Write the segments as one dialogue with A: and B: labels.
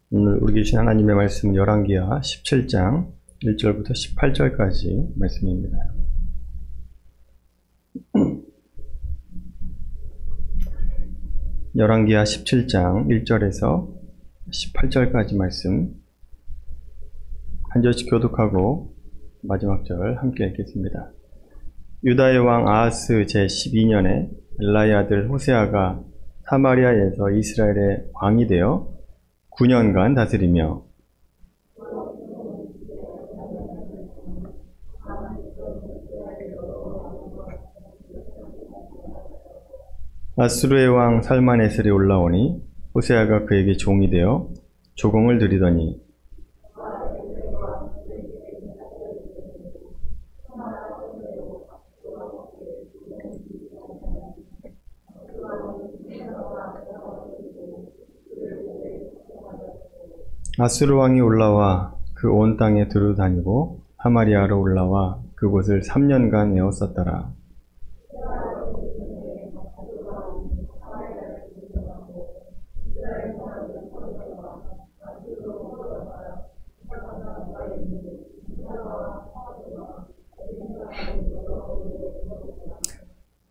A: 오늘 우리 계신 하나님의 말씀 열왕기하 17장 1절부터 18절까지 말씀입니다. 열왕기하 17장 1절에서 18절까지 말씀 한 절씩 교독하고 마지막 절 함께 읽겠습니다. 유다의 왕 아하스 제12년에 엘라의 아들 호세아가 사마리아에서 이스라엘의 왕이 되어 9년간 다스리며 아수르의 왕 살마네셀이 올라오니 호세아가 그에게 종이 되어 조공을 드리더니 아수르 왕이 올라와 그 온 땅에 두루다니고 사마리아로 올라와 그곳을 3년간 에워쌌더라.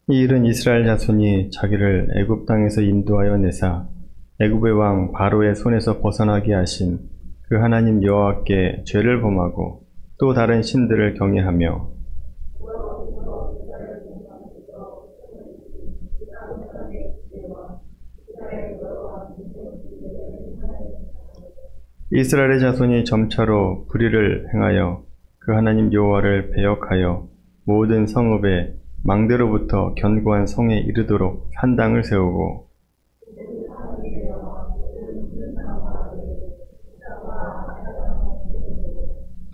A: 이 일은 이스라엘 자손이 자기를 애굽 땅에서 인도하여 내사 애굽의 왕 바로의 손에서 벗어나게 하신 그 하나님 여호와께 죄를 범하고 또 다른 신들을 경외하며 이스라엘의 자손이 점차로 불의를 행하여 그 하나님 여호와를 배역하여 모든 성읍에 망대로부터 견고한 성에 이르도록 산당을 세우고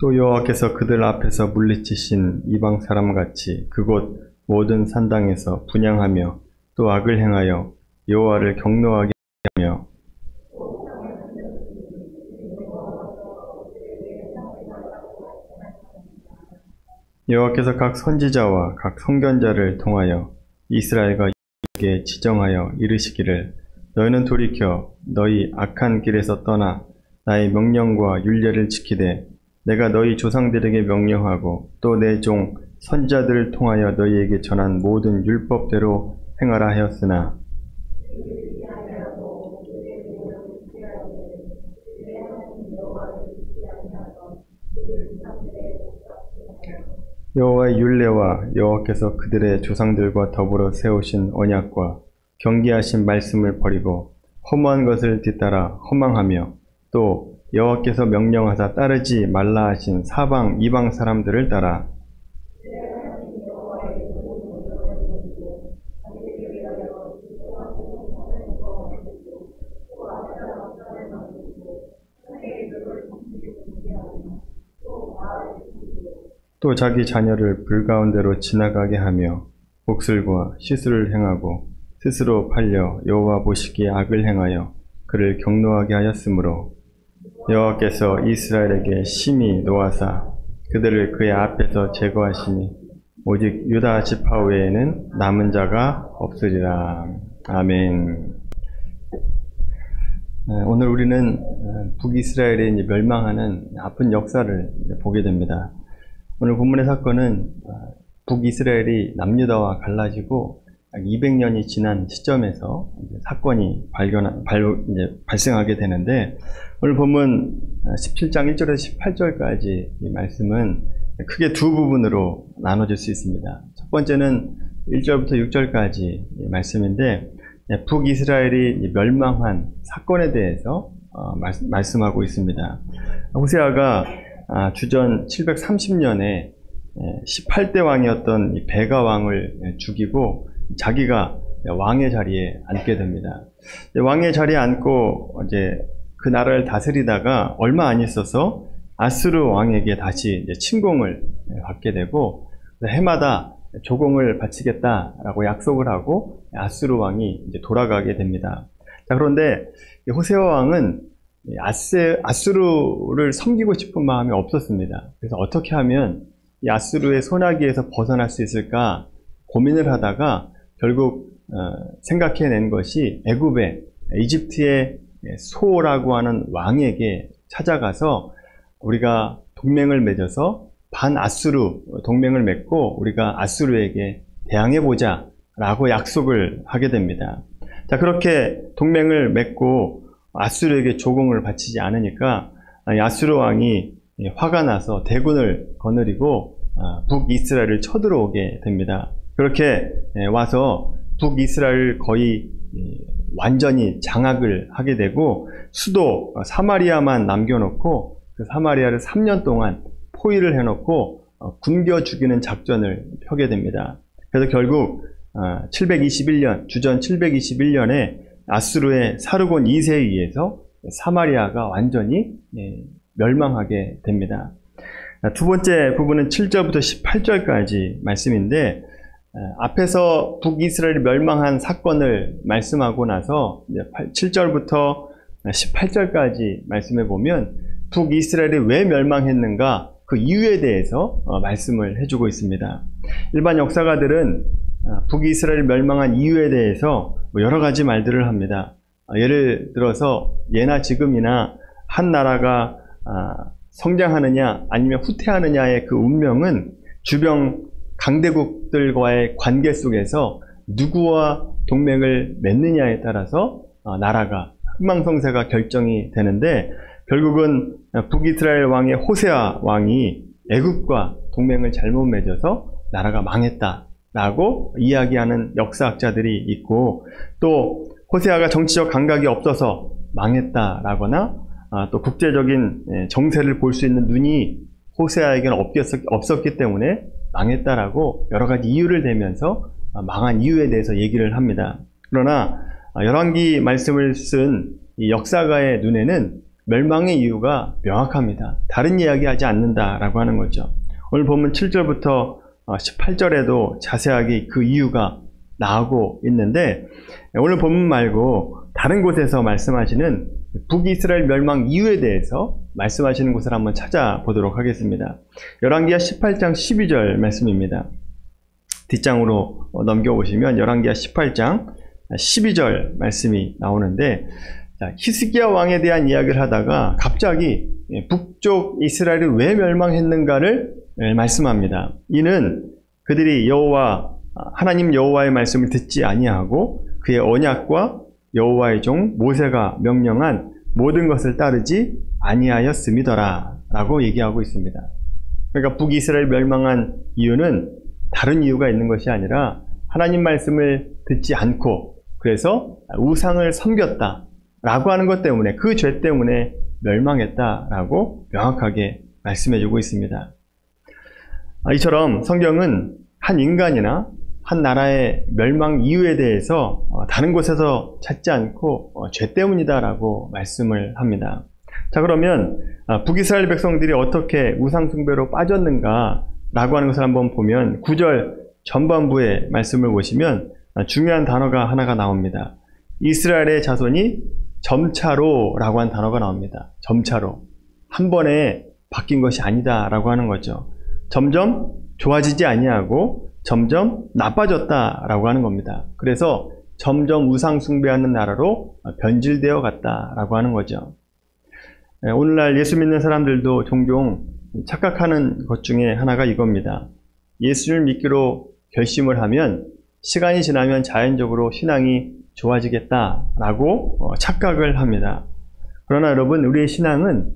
A: 또 여호와께서 그들 앞에서 물리치신 이방 사람같이 그곳 모든 산당에서 분향하며 또 악을 행하여 여호와를 경노하게 하며 여호와께서 각 선지자와 각 선견자를 통하여 이스라엘과 유다에게 지정하여 이르시기를 너희는 돌이켜 너희 악한 길에서 떠나 나의 명령과 율례를 지키되 내가 너희 조상들에게 명령하고 또 내 종 선지자들을 통하여 너희에게 전한 모든 율법대로 행하라 하였으나 여호와의 율례와 여호와께서 그들의 조상들과 더불어 세우신 언약과 경계하신 말씀을 버리고 허무한 것을 뒤따라 허망하며 또 여호와께서 명령하사 따르지 말라 하신 사방 이방 사람들을 따라 또 자기 자녀를 불가운데로 지나가게 하며 복술과 시술을 행하고 스스로 팔려 여호와 보시기에 악을 행하여 그를 경노하게 하였으므로 여호와께서 이스라엘에게 심히 노하사 그들을 그의 앞에서 제거하시니 오직 유다 지파 외에는 남은 자가 없으리라. 아멘. 오늘 우리는 북이스라엘이 멸망하는 아픈 역사를 보게 됩니다. 오늘 본문의 사건은 북이스라엘이 남유다와 갈라지고 200년이 지난 시점에서 사건이 발생하게 되는데 오늘 본문 17장 1절에서 18절까지 이 말씀은 크게 두 부분으로 나눠질 수 있습니다. 첫 번째는 1절부터 6절까지 말씀인데 북이스라엘이 멸망한 사건에 대해서 말씀하고 있습니다. 호세아가 주전 730년에 18대 왕이었던 베가 왕을 죽이고 자기가 왕의 자리에 앉게 됩니다. 왕의 자리에 앉고 이제 그 나라를 다스리다가 얼마 안 있어서 아수르 왕에게 다시 이제 침공을 받게 되고 해마다 조공을 바치겠다라고 약속을 하고 아수르 왕이 이제 돌아가게 됩니다. 자, 그런데 호세아 왕은 아수르를 섬기고 싶은 마음이 없었습니다. 그래서 어떻게 하면 이 아수르의 손아귀에서 벗어날 수 있을까 고민을 하다가 결국 생각해낸 것이 이집트의 소라고 하는 왕에게 찾아가서 우리가 동맹을 맺어서 반아수르 동맹을 맺고 우리가 아수르에게 대항해보자 라고 약속을 하게 됩니다. 자, 그렇게 동맹을 맺고 아수르에게 조공을 바치지 않으니까 아수르 왕이 화가 나서 대군을 거느리고 북이스라엘을 쳐들어오게 됩니다. 그렇게 와서 북이스라엘을 거의 완전히 장악을 하게 되고 수도 사마리아만 남겨놓고 그 사마리아를 3년 동안 포위를 해놓고 굶겨 죽이는 작전을 펴게 됩니다. 그래서 결국 721년, 주전 721년에 아수르의 사르곤 2세에 의해서 사마리아가 완전히 멸망하게 됩니다. 두 번째 부분은 7절부터 18절까지 말씀인데, 앞에서 북이스라엘이 멸망한 사건을 말씀하고 나서 7절부터 18절까지 말씀해 보면 북이스라엘이 왜 멸망했는가 그 이유에 대해서 말씀을 해주고 있습니다. 일반 역사가들은 북이스라엘이 멸망한 이유에 대해서 여러 가지 말들을 합니다. 예를 들어서 예나 지금이나 한 나라가 성장하느냐 아니면 후퇴하느냐의 그 운명은 주변 강대국들과의 관계 속에서 누구와 동맹을 맺느냐에 따라서 나라가 흥망성쇠가 결정이 되는데, 결국은 북이스라엘 왕의 호세아 왕이 애굽과 동맹을 잘못 맺어서 나라가 망했다라고 이야기하는 역사학자들이 있고, 또 호세아가 정치적 감각이 없어서 망했다라거나 또 국제적인 정세를 볼 수 있는 눈이 호세아에게는 없었기 때문에 망했다라고 여러 가지 이유를 대면서 망한 이유에 대해서 얘기를 합니다. 그러나 열왕기 말씀을 쓴 이 역사가의 눈에는 멸망의 이유가 명확합니다. 다른 이야기하지 않는다라고 하는 거죠. 오늘 보면 7절부터 18절에도 자세하게 그 이유가 나오고 있는데, 오늘 본문 말고 다른 곳에서 말씀하시는 북이스라엘 멸망 이유에 대해서 말씀하시는 곳을 한번 찾아보도록 하겠습니다. 열왕기하 18장 12절 말씀입니다. 뒷장으로 넘겨보시면 열왕기하 18장 12절 말씀이 나오는데, 히스기야 왕에 대한 이야기를 하다가 갑자기 북쪽 이스라엘이 왜 멸망했는가를 말씀합니다. 이는 그들이 하나님 여호와의 말씀을 듣지 아니하고 그의 언약과 여호와의 종 모세가 명령한 모든 것을 따르지 아니하였음이더라 라고 얘기하고 있습니다. 그러니까 북이스라엘 멸망한 이유는 다른 이유가 있는 것이 아니라 하나님 말씀을 듣지 않고 그래서 우상을 섬겼다 라고 하는 것 때문에, 그 죄 때문에 멸망했다 라고 명확하게 말씀해 주고 있습니다. 이처럼 성경은 한 인간이나 한 나라의 멸망 이유에 대해서 다른 곳에서 찾지 않고 죄 때문이다라고 말씀을 합니다. 자, 그러면 북이스라엘 백성들이 어떻게 우상 숭배로 빠졌는가라고 하는 것을 한번 보면 9절 전반부의 말씀을 보시면 중요한 단어가 하나가 나옵니다. 이스라엘의 자손이 점차로라고 한 단어가 나옵니다. 점차로. 한 번에 바뀐 것이 아니다라고 하는 거죠. 점점 좋아지지 아니하고 점점 나빠졌다라고 하는 겁니다. 그래서 점점 우상 숭배하는 나라로 변질되어 갔다라고 하는 거죠. 오늘날 예수 믿는 사람들도 종종 착각하는 것 중에 하나가 이겁니다. 예수를 믿기로 결심을 하면 시간이 지나면 자연적으로 신앙이 좋아지겠다라고 착각을 합니다. 그러나 여러분, 우리의 신앙은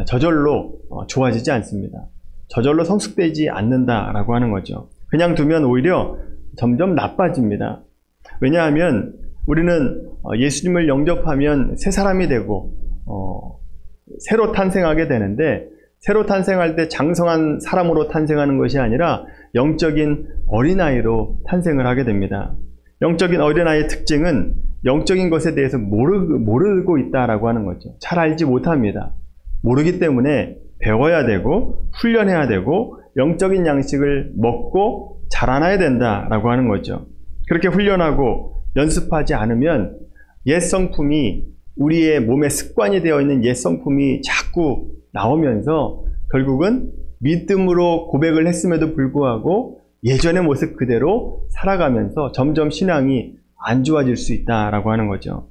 A: 저절로 좋아지지 않습니다. 저절로 성숙되지 않는다라고 하는 거죠. 그냥 두면 오히려 점점 나빠집니다. 왜냐하면 우리는 예수님을 영접하면 새 사람이 되고 새로 탄생하게 되는데, 새로 탄생할 때 장성한 사람으로 탄생하는 것이 아니라 영적인 어린아이로 탄생을 하게 됩니다. 영적인 어린아이의 특징은 영적인 것에 대해서 모르고 있다라고 하는 거죠. 잘 알지 못합니다. 모르기 때문에 배워야 되고 훈련해야 되고 영적인 양식을 먹고 자라나야 된다라고 하는 거죠. 그렇게 훈련하고 연습하지 않으면 옛 성품이, 우리의 몸에 습관이 되어 있는 옛 성품이 자꾸 나오면서 결국은 믿음으로 고백을 했음에도 불구하고 예전의 모습 그대로 살아가면서 점점 신앙이 안 좋아질 수 있다라고 하는 거죠.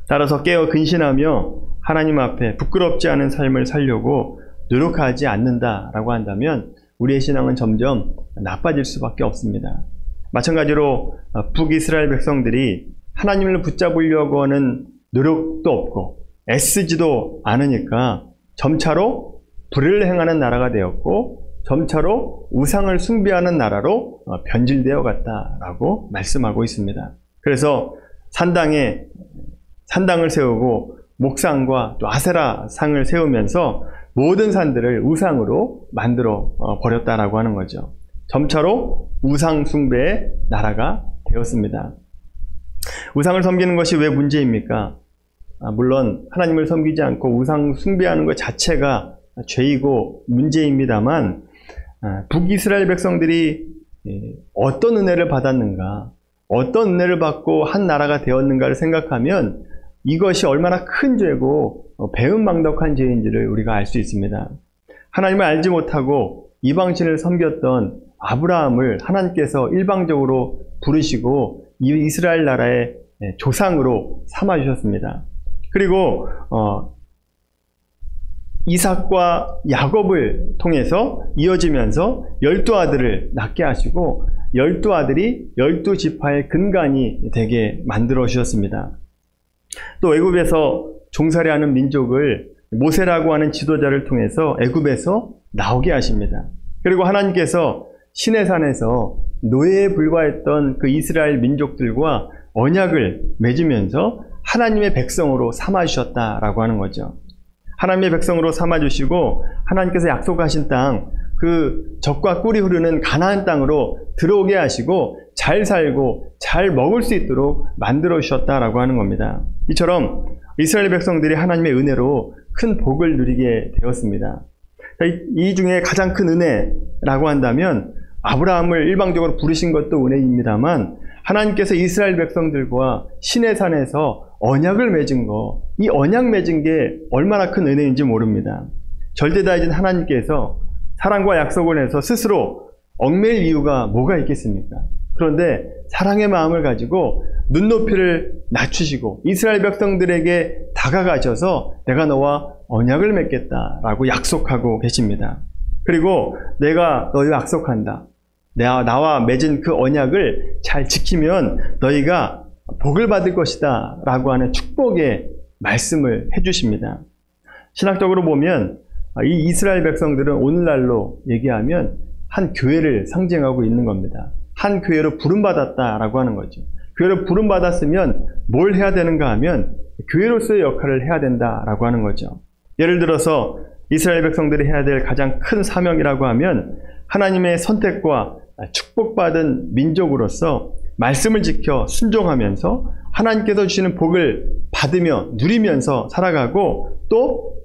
A: 따라서 깨어 근신하며 하나님 앞에 부끄럽지 않은 삶을 살려고 노력하지 않는다라고 한다면 우리의 신앙은 점점 나빠질 수밖에 없습니다. 마찬가지로 북이스라엘 백성들이 하나님을 붙잡으려고 하는 노력도 없고 애쓰지도 않으니까 점차로 불을 행하는 나라가 되었고 점차로 우상을 숭배하는 나라로 변질되어 갔다라고 말씀하고 있습니다. 그래서 산당을 세우고 목상과 또 아세라 상을 세우면서 모든 산들을 우상으로 만들어 버렸다라고 하는 거죠. 점차로 우상 숭배의 나라가 되었습니다. 우상을 섬기는 것이 왜 문제입니까? 물론 하나님을 섬기지 않고 우상 숭배하는 것 자체가 죄이고 문제입니다만 북이스라엘 백성들이 어떤 은혜를 받았는가, 어떤 은혜를 받고 한 나라가 되었는가를 생각하면 이것이 얼마나 큰 죄고 배은망덕한 죄인지를 우리가 알 수 있습니다. 하나님을 알지 못하고 이방신을 섬겼던 아브라함을 하나님께서 일방적으로 부르시고 이스라엘 나라의 조상으로 삼아주셨습니다. 그리고 이삭과 야곱을 통해서 이어지면서 12아들을 낳게 하시고 12아들이 12지파의 근간이 되게 만들어 주셨습니다. 또 애굽에서 종살이하는 민족을 모세라고 하는 지도자를 통해서 애굽에서 나오게 하십니다. 그리고 하나님께서 시내산에서 노예에 불과했던 그 이스라엘 민족들과 언약을 맺으면서 하나님의 백성으로 삼아주셨다라고 하는 거죠. 하나님의 백성으로 삼아주시고 하나님께서 약속하신 땅, 그 젖과 꿀이 흐르는 가나안 땅으로 들어오게 하시고 잘 살고 잘 먹을 수 있도록 만들어 주셨다라고 하는 겁니다. 이처럼 이스라엘 백성들이 하나님의 은혜로 큰 복을 누리게 되었습니다. 이 중에 가장 큰 은혜라고 한다면 아브라함을 일방적으로 부르신 것도 은혜입니다만 하나님께서 이스라엘 백성들과 시내산에서 언약을 맺은 거, 이 언약 맺은 게 얼마나 큰 은혜인지 모릅니다. 절대다이신 하나님께서 사랑과 약속을 해서 스스로 얽매일 이유가 뭐가 있겠습니까? 그런데 사랑의 마음을 가지고 눈높이를 낮추시고 이스라엘 백성들에게 다가가셔서 내가 너와 언약을 맺겠다라고 약속하고 계십니다. 그리고 내가 너희와 약속한다. 나와 맺은 그 언약을 잘 지키면 너희가 복을 받을 것이다 라고 하는 축복의 말씀을 해주십니다. 신학적으로 보면 이 이스라엘 백성들은 오늘날로 얘기하면 한 교회를 상징하고 있는 겁니다. 한 교회로 부름받았다라고 하는 거죠. 교회로 부름받았으면 뭘 해야 되는가 하면 교회로서의 역할을 해야 된다라고 하는 거죠. 예를 들어서 이스라엘 백성들이 해야 될 가장 큰 사명이라고 하면 하나님의 선택과 축복받은 민족으로서 말씀을 지켜 순종하면서 하나님께서 주시는 복을 받으며 누리면서 살아가고 또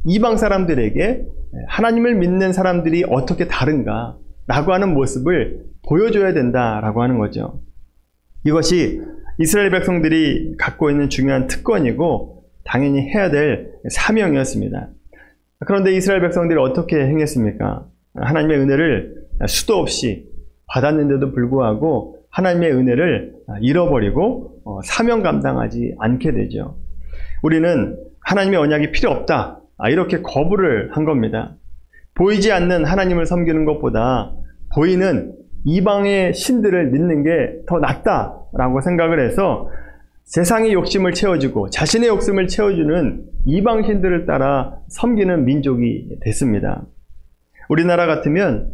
A: 이방 사람들에게 하나님을 믿는 사람들이 어떻게 다른가 라고 하는 모습을 보여줘야 된다라고 하는 거죠. 이것이 이스라엘 백성들이 갖고 있는 중요한 특권이고 당연히 해야 될 사명이었습니다. 그런데 이스라엘 백성들이 어떻게 행했습니까? 하나님의 은혜를 수도 없이 받았는데도 불구하고 하나님의 은혜를 잃어버리고 사명 감당하지 않게 되죠. 우리는 하나님의 언약이 필요 없다, 이렇게 거부를 한 겁니다. 보이지 않는 하나님을 섬기는 것보다 보이는 이방의 신들을 믿는 게 더 낫다라고 생각을 해서 세상의 욕심을 채워주고 자신의 욕심을 채워주는 이방 신들을 따라 섬기는 민족이 됐습니다. 우리나라 같으면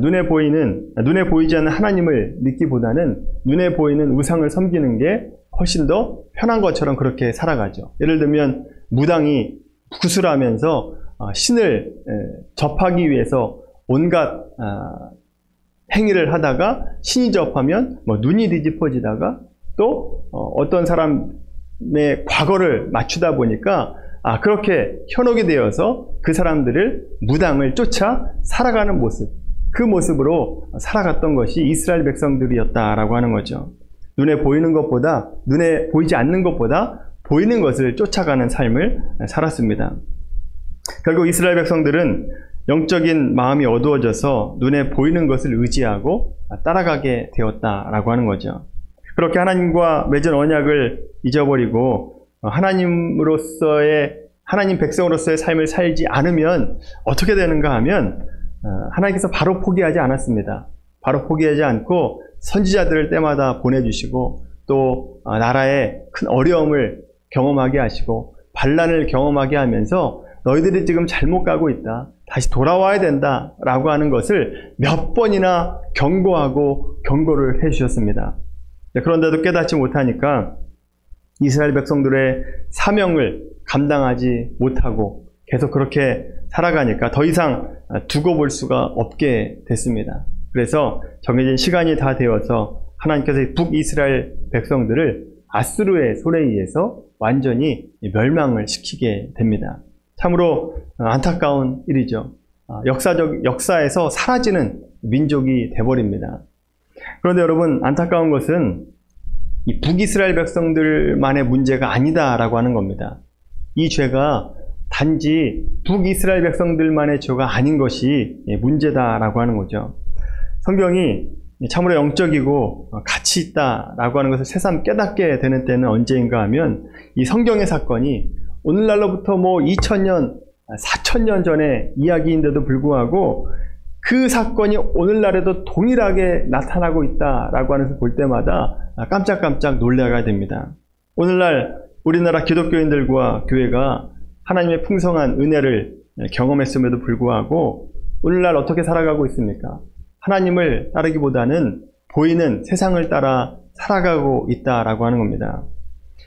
A: 눈에 보이지 않는 하나님을 믿기보다는 눈에 보이는 우상을 섬기는 게 훨씬 더 편한 것처럼 그렇게 살아가죠. 예를 들면 무당이 구술하면서 신을 접하기 위해서 온갖 행위를 하다가 신이 접하면 눈이 뒤집어지다가 또 어떤 사람의 과거를 맞추다 보니까 그렇게 현혹이 되어서 그 사람들을 무당을 쫓아 살아가는 모습, 그 모습으로 살아갔던 것이 이스라엘 백성들이었다라고 하는 거죠. 눈에 보이지 않는 것보다 보이는 것을 쫓아가는 삶을 살았습니다. 결국 이스라엘 백성들은 영적인 마음이 어두워져서 눈에 보이는 것을 의지하고 따라가게 되었다라고 하는 거죠. 그렇게 하나님과 맺은 언약을 잊어버리고 하나님 백성으로서의 삶을 살지 않으면 어떻게 되는가 하면 하나님께서 바로 포기하지 않았습니다. 바로 포기하지 않고 선지자들을 때마다 보내주시고 또 나라의 큰 어려움을 경험하게 하시고 반란을 경험하게 하면서 너희들이 지금 잘못 가고 있다. 다시 돌아와야 된다. 라고 하는 것을 몇 번이나 경고하고 경고를 해주셨습니다. 그런데도 깨닫지 못하니까 이스라엘 백성들의 사명을 감당하지 못하고 계속 그렇게 살아가니까 더 이상 두고 볼 수가 없게 됐습니다. 그래서 정해진 시간이 다 되어서 하나님께서 북이스라엘 백성들을 아수르의 손에 의해서 완전히 멸망을 시키게 됩니다. 참으로 안타까운 일이죠. 역사에서 사라지는 민족이 돼버립니다. 그런데 여러분, 안타까운 것은 이 북이스라엘 백성들만의 문제가 아니다라고 하는 겁니다. 이 죄가 단지 북이스라엘 백성들만의 죄가 아닌 것이 문제다라고 하는 거죠. 성경이 참으로 영적이고 가치 있다라고 하는 것을 새삼 깨닫게 되는 때는 언제인가 하면 이 성경의 사건이 오늘날로부터 2000년, 4000년 전의 이야기인데도 불구하고 그 사건이 오늘날에도 동일하게 나타나고 있다라고 하는 것을 볼 때마다 깜짝깜짝 놀라게 됩니다. 오늘날 우리나라 기독교인들과 교회가 하나님의 풍성한 은혜를 경험했음에도 불구하고 오늘날 어떻게 살아가고 있습니까? 하나님을 따르기보다는 보이는 세상을 따라 살아가고 있다라고 하는 겁니다.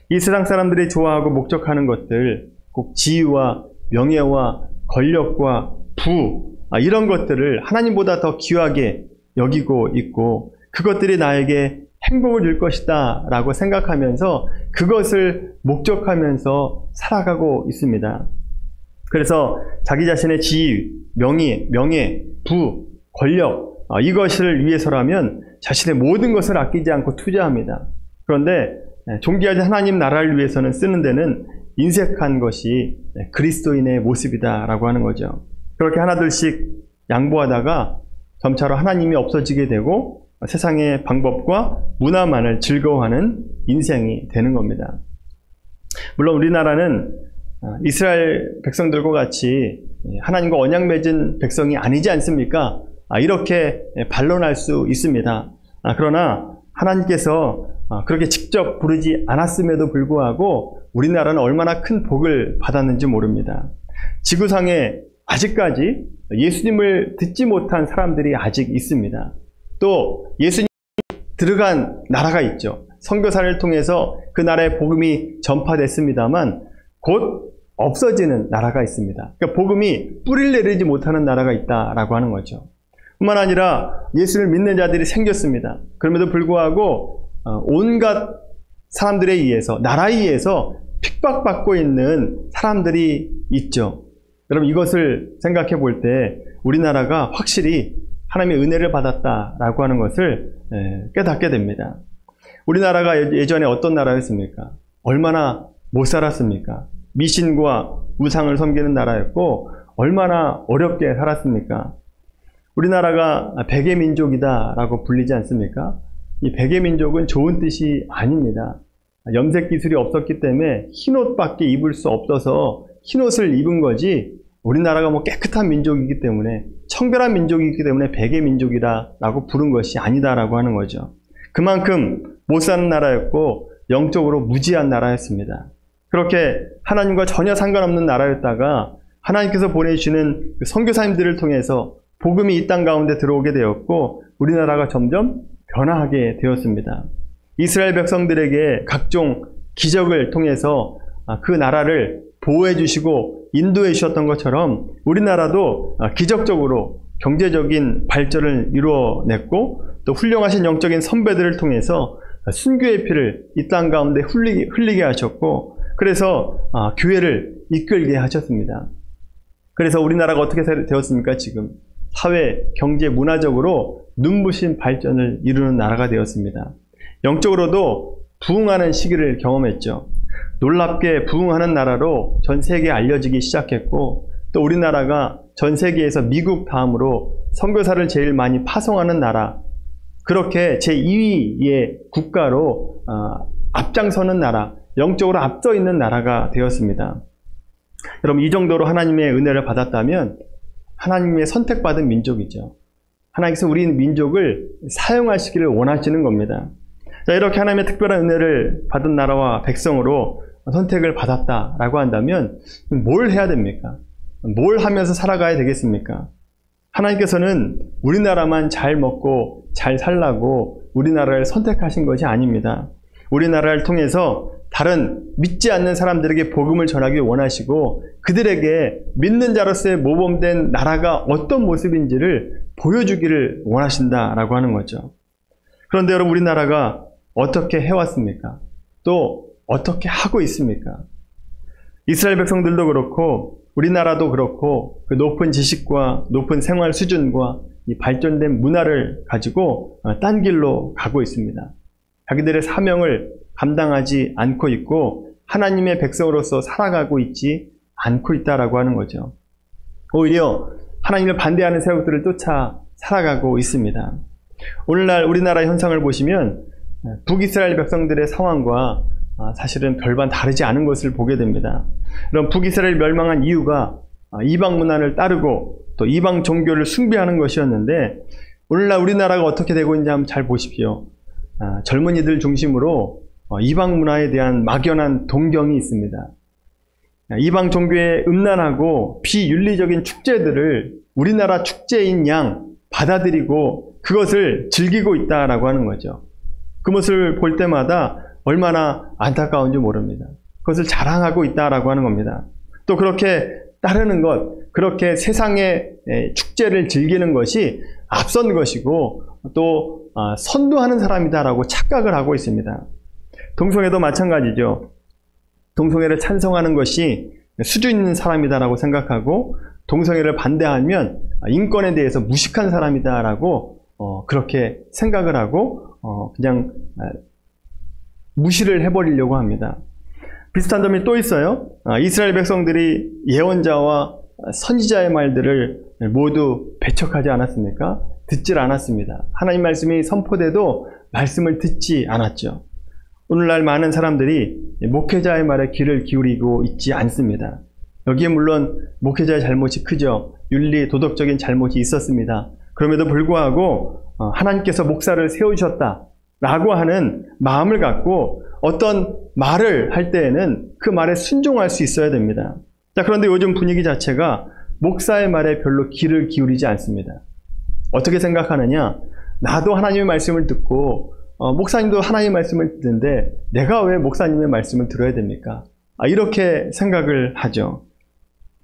A: 이 세상 사람들이 좋아하고 목적하는 것들, 꼭 지위와 명예와 권력과 부, 이런 것들을 하나님보다 더 귀하게 여기고 있고 그것들이 나에게 행복을 줄 것이다 라고 생각하면서 그것을 목적하면서 살아가고 있습니다. 그래서 자기 자신의 지위, 명예, 부, 권력, 이것을 위해서라면 자신의 모든 것을 아끼지 않고 투자합니다. 그런데 존귀하신 하나님 나라를 위해서는 쓰는 데는 인색한 것이 그리스도인의 모습이다라고 하는 거죠. 그렇게 하나둘씩 양보하다가 점차로 하나님이 없어지게 되고 세상의 방법과 문화만을 즐거워하는 인생이 되는 겁니다. 물론 우리나라는 이스라엘 백성들과 같이 하나님과 언약 맺은 백성이 아니지 않습니까? 이렇게 반론할 수 있습니다. 그러나 하나님께서 그렇게 직접 부르지 않았음에도 불구하고 우리나라는 얼마나 큰 복을 받았는지 모릅니다. 지구상에 아직까지 예수님을 듣지 못한 사람들이 아직 있습니다. 또 예수님이 들어간 나라가 있죠. 선교사를 통해서 그 나라의 복음이 전파됐습니다만 곧 없어지는 나라가 있습니다. 그러니까 복음이 뿌리를 내리지 못하는 나라가 있다라고 하는 거죠. 뿐만 아니라 예수를 믿는 자들이 생겼습니다. 그럼에도 불구하고 온갖 사람들에 의해서, 나라에 의해서 핍박받고 있는 사람들이 있죠. 여러분, 이것을 생각해 볼 때 우리나라가 확실히 하나님의 은혜를 받았다라고 하는 것을 깨닫게 됩니다. 우리나라가 예전에 어떤 나라였습니까? 얼마나 못 살았습니까? 미신과 우상을 섬기는 나라였고 얼마나 어렵게 살았습니까? 우리나라가 백의 민족이다라고 불리지 않습니까? 이 백의 민족은 좋은 뜻이 아닙니다. 염색 기술이 없었기 때문에 흰옷밖에 입을 수 없어서 흰옷을 입은 거지, 우리나라가 깨끗한 민족이기 때문에, 청결한 민족이기 때문에 백의 민족이다라고 부른 것이 아니다라고 하는 거죠. 그만큼 못 사는 나라였고 영적으로 무지한 나라였습니다. 그렇게 하나님과 전혀 상관없는 나라였다가 하나님께서 보내주시는 선교사님들을 통해서 복음이 이 땅 가운데 들어오게 되었고 우리나라가 점점 변화하게 되었습니다. 이스라엘 백성들에게 각종 기적을 통해서 그 나라를 보호해 주시고 인도해 주셨던 것처럼 우리나라도 기적적으로 경제적인 발전을 이루어냈고 또 훌륭하신 영적인 선배들을 통해서 순교의 피를 이 땅 가운데 흘리게 하셨고, 그래서 교회를 이끌게 하셨습니다. 그래서 우리나라가 어떻게 되었습니까? 지금 사회, 경제, 문화적으로 눈부신 발전을 이루는 나라가 되었습니다. 영적으로도 부흥하는 시기를 경험했죠. 놀랍게 부흥하는 나라로 전 세계에 알려지기 시작했고, 또 우리나라가 전 세계에서 미국 다음으로 선교사를 제일 많이 파송하는 나라, 그렇게 제2위의 국가로 앞장서는 나라, 영적으로 앞서 있는 나라가 되었습니다. 여러분, 이 정도로 하나님의 은혜를 받았다면 하나님의 선택받은 민족이죠. 하나님께서 우리 민족을 사용하시기를 원하시는 겁니다. 자, 이렇게 하나님의 특별한 은혜를 받은 나라와 백성으로 선택을 받았다라고 한다면 뭘 해야 됩니까? 뭘 하면서 살아가야 되겠습니까? 하나님께서는 우리나라만 잘 먹고 잘 살라고 우리나라를 선택하신 것이 아닙니다. 우리나라를 통해서 다른 믿지 않는 사람들에게 복음을 전하기 원하시고 그들에게 믿는 자로서의 모범된 나라가 어떤 모습인지를 보여주기를 원하신다라고 하는 거죠. 그런데 여러분, 우리나라가 어떻게 해왔습니까? 또 어떻게 하고 있습니까? 이스라엘 백성들도 그렇고 우리나라도 그렇고 그 높은 지식과 높은 생활 수준과 이 발전된 문화를 가지고 딴 길로 가고 있습니다. 자기들의 사명을 감당하지 않고 있고 하나님의 백성으로서 살아가고 있지 않고 있다라고 하는 거죠. 오히려 하나님을 반대하는 세력들을 쫓아 살아가고 있습니다. 오늘날 우리나라 현상을 보시면 북이스라엘 백성들의 상황과 사실은 별반 다르지 않은 것을 보게 됩니다. 그럼 북이스라엘 멸망한 이유가 이방 문화를 따르고 또 이방 종교를 숭배하는 것이었는데 오늘날 우리나라가 어떻게 되고 있는지 한번 잘 보십시오. 젊은이들 중심으로 이방 문화에 대한 막연한 동경이 있습니다. 이방 종교의 음란하고 비윤리적인 축제들을 우리나라 축제인 양 받아들이고 그것을 즐기고 있다라고 하는 거죠. 그 모습을 볼 때마다 얼마나 안타까운지 모릅니다. 그것을 자랑하고 있다라고 하는 겁니다. 또 그렇게 따르는 것, 그렇게 세상의 축제를 즐기는 것이 앞선 것이고 또 선도하는 사람이다라고 착각을 하고 있습니다. 동성애도 마찬가지죠. 동성애를 찬성하는 것이 수준 있는 사람이다라고 생각하고 동성애를 반대하면 인권에 대해서 무식한 사람이다라고 그렇게 생각을 하고 그냥 무시를 해버리려고 합니다. 비슷한 점이 또 있어요. 이스라엘 백성들이 예언자와 선지자의 말들을 모두 배척하지 않았습니까? 듣질 않았습니다. 하나님 말씀이 선포돼도 말씀을 듣지 않았죠. 오늘날 많은 사람들이 목회자의 말에 귀를 기울이고 있지 않습니다. 여기에 물론 목회자의 잘못이 크죠. 윤리, 도덕적인 잘못이 있었습니다. 그럼에도 불구하고 하나님께서 목사를 세우셨다라고 하는 마음을 갖고 어떤 말을 할 때에는 그 말에 순종할 수 있어야 됩니다. 자, 그런데 요즘 분위기 자체가 목사의 말에 별로 귀를 기울이지 않습니다. 어떻게 생각하느냐? 나도 하나님의 말씀을 듣고 목사님도 하나님의 말씀을 듣는데 내가 왜 목사님의 말씀을 들어야 됩니까? 이렇게 생각을 하죠.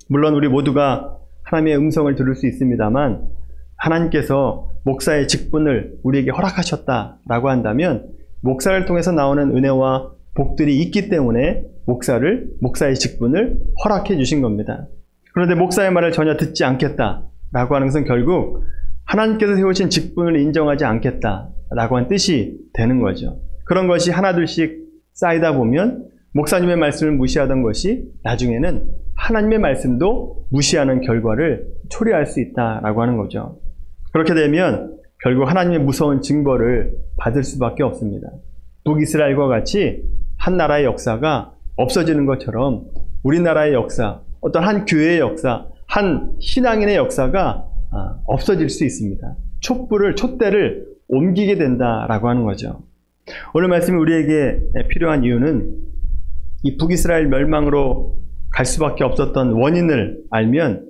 A: 물론 우리 모두가 하나님의 음성을 들을 수 있습니다만 하나님께서 목사의 직분을 우리에게 허락하셨다라고 한다면 목사를 통해서 나오는 은혜와 복들이 있기 때문에 목사의 직분을 허락해 주신 겁니다. 그런데 목사의 말을 전혀 듣지 않겠다라고 하는 것은 결국 하나님께서 세우신 직분을 인정하지 않겠다라고 한 뜻이 되는 거죠. 그런 것이 하나둘씩 쌓이다 보면 목사님의 말씀을 무시하던 것이 나중에는 하나님의 말씀도 무시하는 결과를 초래할 수 있다라고 하는 거죠. 그렇게 되면 결국 하나님의 무서운 징벌을 받을 수밖에 없습니다. 북이스라엘과 같이 한 나라의 역사가 없어지는 것처럼 우리나라의 역사, 어떤 한 교회의 역사, 한 신앙인의 역사가 없어질 수 있습니다. 촛대를 옮기게 된다라고 하는 거죠. 오늘 말씀이 우리에게 필요한 이유는 이 북이스라엘 멸망으로 갈 수밖에 없었던 원인을 알면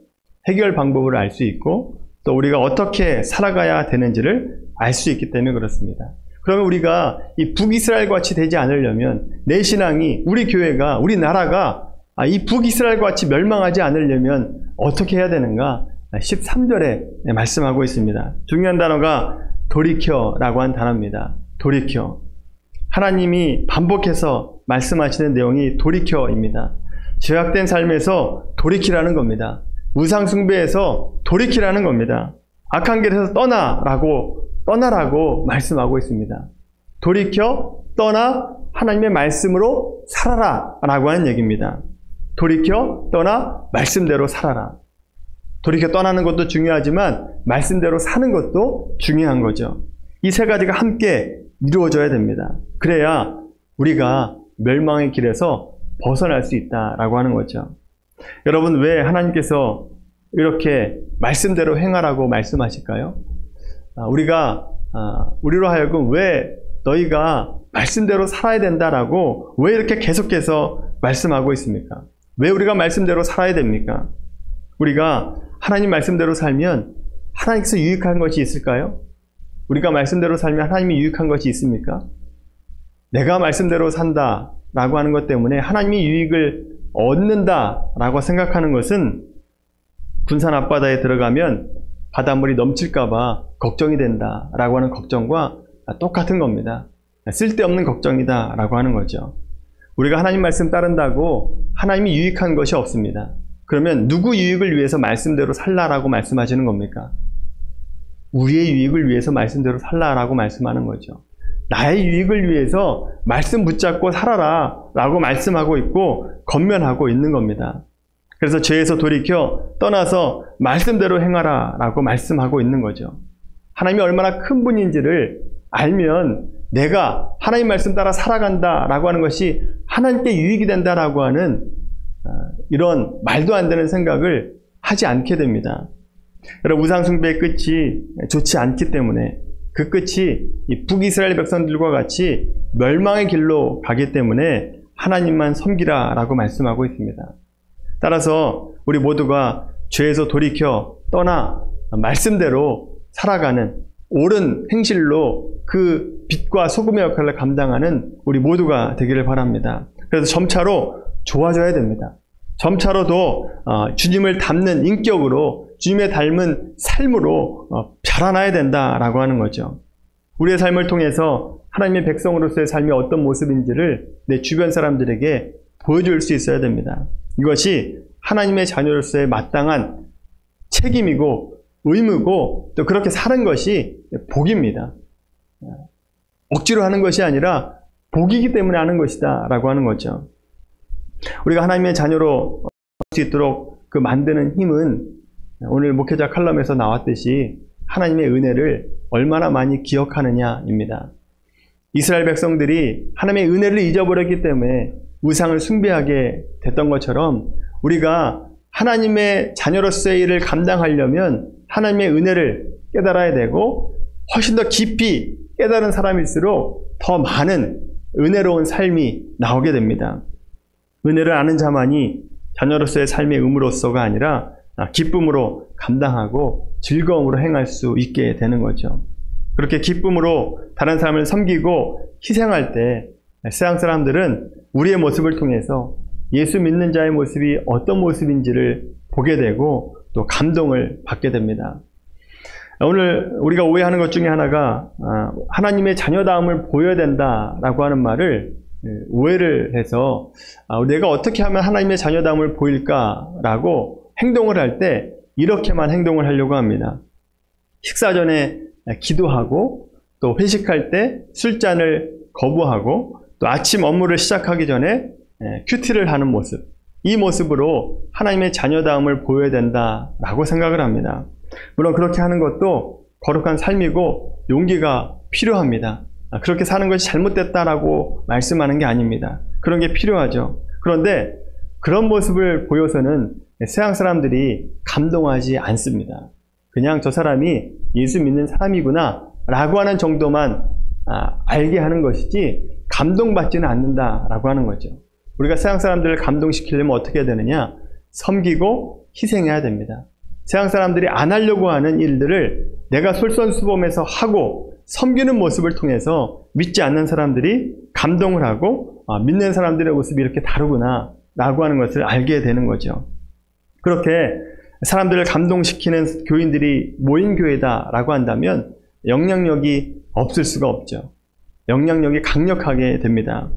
A: 해결 방법을 알 수 있고 또 우리가 어떻게 살아가야 되는지를 알 수 있기 때문에 그렇습니다. 그러면 우리가 이 북이스라엘과 같이 되지 않으려면 내 신앙이, 우리 교회가, 우리 나라가 이 북이스라엘과 같이 멸망하지 않으려면 어떻게 해야 되는가? 13절에 말씀하고 있습니다. 중요한 단어가 돌이켜라고 한 단어입니다. 돌이켜. 하나님이 반복해서 말씀하시는 내용이 돌이켜입니다. 죄악된 삶에서 돌이키라는 겁니다. 우상 숭배에서 돌이키라는 겁니다. 악한 길에서 떠나라고 말씀하고 있습니다. 돌이켜, 떠나, 하나님의 말씀으로 살아라 라고 하는 얘기입니다. 돌이켜, 떠나, 말씀대로 살아라. 돌이켜 떠나는 것도 중요하지만 말씀대로 사는 것도 중요한 거죠. 이 세 가지가 함께 이루어져야 됩니다. 그래야 우리가 멸망의 길에서 벗어날 수 있다라고 하는 거죠. 여러분, 왜 하나님께서 이렇게 말씀대로 행하라고 말씀하실까요? 우리로 하여금 왜 너희가 말씀대로 살아야 된다라고 왜 이렇게 계속해서 말씀하고 있습니까? 왜 우리가 말씀대로 살아야 됩니까? 우리가 하나님 말씀대로 살면 하나님께서 유익한 것이 있을까요? 우리가 말씀대로 살면 하나님이 유익한 것이 있습니까? 내가 말씀대로 산다라고 하는 것 때문에 하나님이 유익을 얻는다라고 생각하는 것은 군산 앞바다에 들어가면 바닷물이 넘칠까봐 걱정이 된다라고 하는 걱정과 똑같은 겁니다. 쓸데없는 걱정이다라고 하는 거죠. 우리가 하나님 말씀 따른다고 하나님이 유익한 것이 없습니다. 그러면 누구 유익을 위해서 말씀대로 살라라고 말씀하시는 겁니까? 우리의 유익을 위해서 말씀대로 살라라고 말씀하는 거죠. 나의 유익을 위해서 말씀 붙잡고 살아라 라고 말씀하고 있고 권면하고 있는 겁니다. 그래서 죄에서 돌이켜 떠나서 말씀대로 행하라 라고 말씀하고 있는 거죠. 하나님이 얼마나 큰 분인지를 알면 내가 하나님 말씀 따라 살아간다 라고 하는 것이 하나님께 유익이 된다라고 하는 이런 말도 안 되는 생각을 하지 않게 됩니다. 여러분, 우상숭배의 끝이 좋지 않기 때문에 그 끝이 이 북이스라엘 백성들과 같이 멸망의 길로 가기 때문에 하나님만 섬기라 라고 말씀하고 있습니다. 따라서 우리 모두가 죄에서 돌이켜 떠나 말씀대로 살아가는 옳은 행실로 그 빛과 소금의 역할을 감당하는 우리 모두가 되기를 바랍니다. 그래서 점차로 좋아져야 됩니다. 점차로도 주님을 닮는 인격으로 주님의 닮은 삶으로 자라나야 된다라고 하는 거죠. 우리의 삶을 통해서 하나님의 백성으로서의 삶이 어떤 모습인지를 내 주변 사람들에게 보여줄 수 있어야 됩니다. 이것이 하나님의 자녀로서의 마땅한 책임이고 의무고 또 그렇게 사는 것이 복입니다. 억지로 하는 것이 아니라 복이기 때문에 하는 것이다 라고 하는 거죠. 우리가 하나님의 자녀로 할 수 있도록 그 만드는 힘은 오늘 목회자 칼럼에서 나왔듯이 하나님의 은혜를 얼마나 많이 기억하느냐입니다. 이스라엘 백성들이 하나님의 은혜를 잊어버렸기 때문에 우상을 숭배하게 됐던 것처럼 우리가 하나님의 자녀로서의 일을 감당하려면 하나님의 은혜를 깨달아야 되고 훨씬 더 깊이 깨달은 사람일수록 더 많은 은혜로운 삶이 나오게 됩니다. 은혜를 아는 자만이 자녀로서의 삶의 의무로서가 아니라 기쁨으로 감당하고 즐거움으로 행할 수 있게 되는 거죠. 그렇게 기쁨으로 다른 사람을 섬기고 희생할 때 세상 사람들은 우리의 모습을 통해서 예수 믿는 자의 모습이 어떤 모습인지를 보게 되고 또 감동을 받게 됩니다. 오늘 우리가 오해하는 것 중에 하나가 하나님의 자녀다움을 보여야 된다라고 하는 말을 오해를 해서 내가 어떻게 하면 하나님의 자녀다움을 보일까라고 행동을 할 때 이렇게만 행동을 하려고 합니다. 식사 전에 기도하고 또 회식할 때 술잔을 거부하고 또 아침 업무를 시작하기 전에 큐티를 하는 모습, 이 모습으로 하나님의 자녀다움을 보여야 된다라고 생각을 합니다. 물론 그렇게 하는 것도 거룩한 삶이고 용기가 필요합니다. 그렇게 사는 것이 잘못됐다라고 말씀하는 게 아닙니다. 그런 게 필요하죠. 그런데 그런 모습을 보여서는 세상 사람들이 감동하지 않습니다. 그냥 저 사람이 예수 믿는 사람이구나 라고 하는 정도만 알게 하는 것이지 감동받지는 않는다라고 하는 거죠. 우리가 세상 사람들을 감동시키려면 어떻게 해야 되느냐? 섬기고 희생해야 됩니다. 세상 사람들이 안 하려고 하는 일들을 내가 솔선수범해서 하고 섬기는 모습을 통해서 믿지 않는 사람들이 감동을 하고 믿는 사람들의 모습이 이렇게 다르구나 라고 하는 것을 알게 되는 거죠. 그렇게 사람들을 감동시키는 교인들이 모인 교회다라고 한다면 영향력이 없을 수가 없죠. 영향력이 강력하게 됩니다.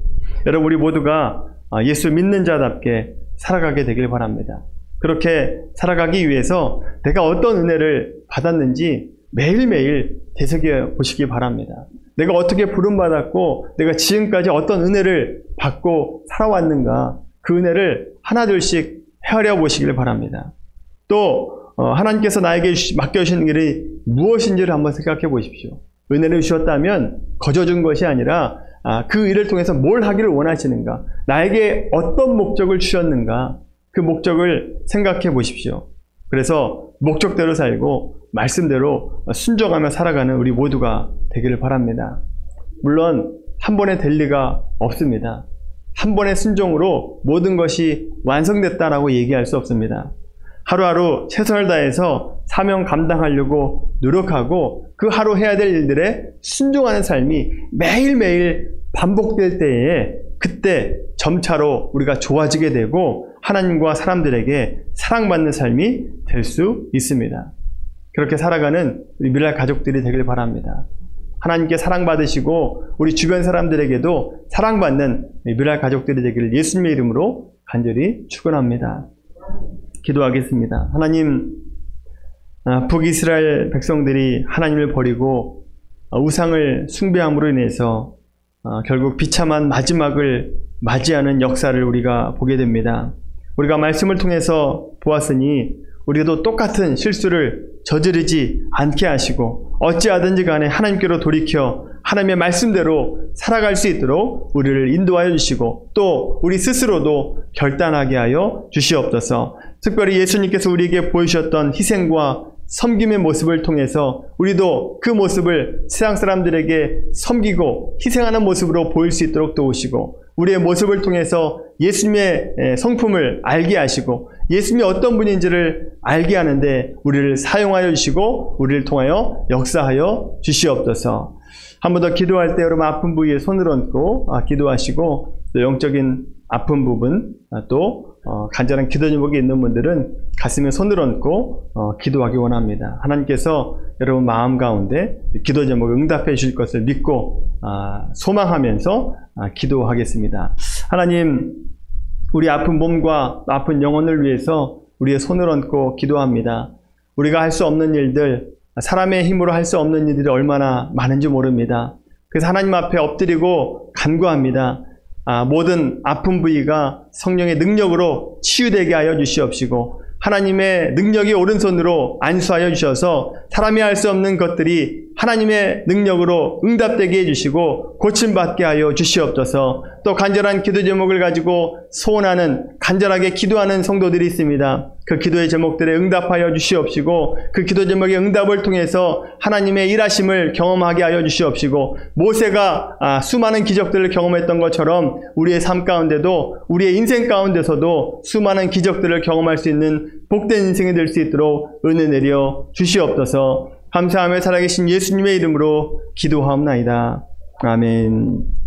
A: 여러분, 우리 모두가 예수 믿는 자답게 살아가게 되길 바랍니다. 그렇게 살아가기 위해서 내가 어떤 은혜를 받았는지 매일매일 되새겨 보시기 바랍니다. 내가 어떻게 부름받았고 내가 지금까지 어떤 은혜를 받고 살아왔는가, 그 은혜를 하나둘씩 헤아려 보시길 바랍니다. 또 하나님께서 나에게 맡겨주신 일이 무엇인지를 한번 생각해 보십시오. 은혜를 주셨다면 거저 준 것이 아니라 그 일을 통해서 뭘 하기를 원하시는가, 나에게 어떤 목적을 주셨는가, 그 목적을 생각해 보십시오. 그래서 목적대로 살고 말씀대로 순종하며 살아가는 우리 모두가 되기를 바랍니다. 물론 한 번에 될 리가 없습니다. 한 번의 순종으로 모든 것이 완성됐다라고 얘기할 수 없습니다. 하루하루 최선을 다해서 사명 감당하려고 노력하고 그 하루 해야 될 일들에 순종하는 삶이 매일매일 반복될 때에 그때 점차로 우리가 좋아지게 되고 하나님과 사람들에게 사랑받는 삶이 될 수 있습니다. 그렇게 살아가는 우리 미랄 가족들이 되길 바랍니다. 하나님께 사랑받으시고 우리 주변 사람들에게도 사랑받는 미랄 가족들이 되기를 예수님의 이름으로 간절히 축원합니다. 기도하겠습니다. 하나님, 북이스라엘 백성들이 하나님을 버리고 우상을 숭배함으로 인해서 결국 비참한 마지막을 맞이하는 역사를 우리가 보게 됩니다. 우리가 말씀을 통해서 보았으니 우리도 똑같은 실수를 저지르지 않게 하시고 어찌하든지 간에 하나님께로 돌이켜 하나님의 말씀대로 살아갈 수 있도록 우리를 인도하여 주시고 또 우리 스스로도 결단하게 하여 주시옵소서. 특별히 예수님께서 우리에게 보여주셨던 희생과 섬김의 모습을 통해서 우리도 그 모습을 세상 사람들에게 섬기고 희생하는 모습으로 보일 수 있도록 도우시고 우리의 모습을 통해서 예수님의 성품을 알게 하시고 예수님이 어떤 분인지를 알게 하는데 우리를 사용하여 주시고 우리를 통하여 역사하여 주시옵소서. 한 번 더 기도할 때 여러분 아픈 부위에 손을 얹고 기도하시고 또 영적인 아픈 부분 또 간절한 기도 제목이 있는 분들은 가슴에 손을 얹고 기도하기 원합니다. 하나님께서 여러분 마음 가운데 기도 제목을 응답해 주실 것을 믿고 소망하면서 기도하겠습니다. 하나님, 우리 아픈 몸과 아픈 영혼을 위해서 우리의 손을 얹고 기도합니다. 우리가 할 수 없는 일들, 사람의 힘으로 할 수 없는 일들이 얼마나 많은지 모릅니다. 그래서 하나님 앞에 엎드리고 간구합니다. 모든 아픈 부위가 성령의 능력으로 치유되게 하여 주시옵시고 하나님의 능력이 오른손으로 안수하여 주셔서 사람이 할 수 없는 것들이 하나님의 능력으로 응답되게 해주시고 고침받게 하여 주시옵소서. 또 간절한 기도 제목을 가지고 소원하는 간절하게 기도하는 성도들이 있습니다. 그 기도의 제목들에 응답하여 주시옵시고 그 기도 제목의 응답을 통해서 하나님의 일하심을 경험하게 하여 주시옵시고 모세가 수많은 기적들을 경험했던 것처럼 우리의 삶 가운데도 우리의 인생 가운데서도 수많은 기적들을 경험할 수 있는 복된 인생이 될 수 있도록 은혜 내려 주시옵소서. 감사하며 살아계신 예수님의 이름으로 기도하옵나이다. 아멘.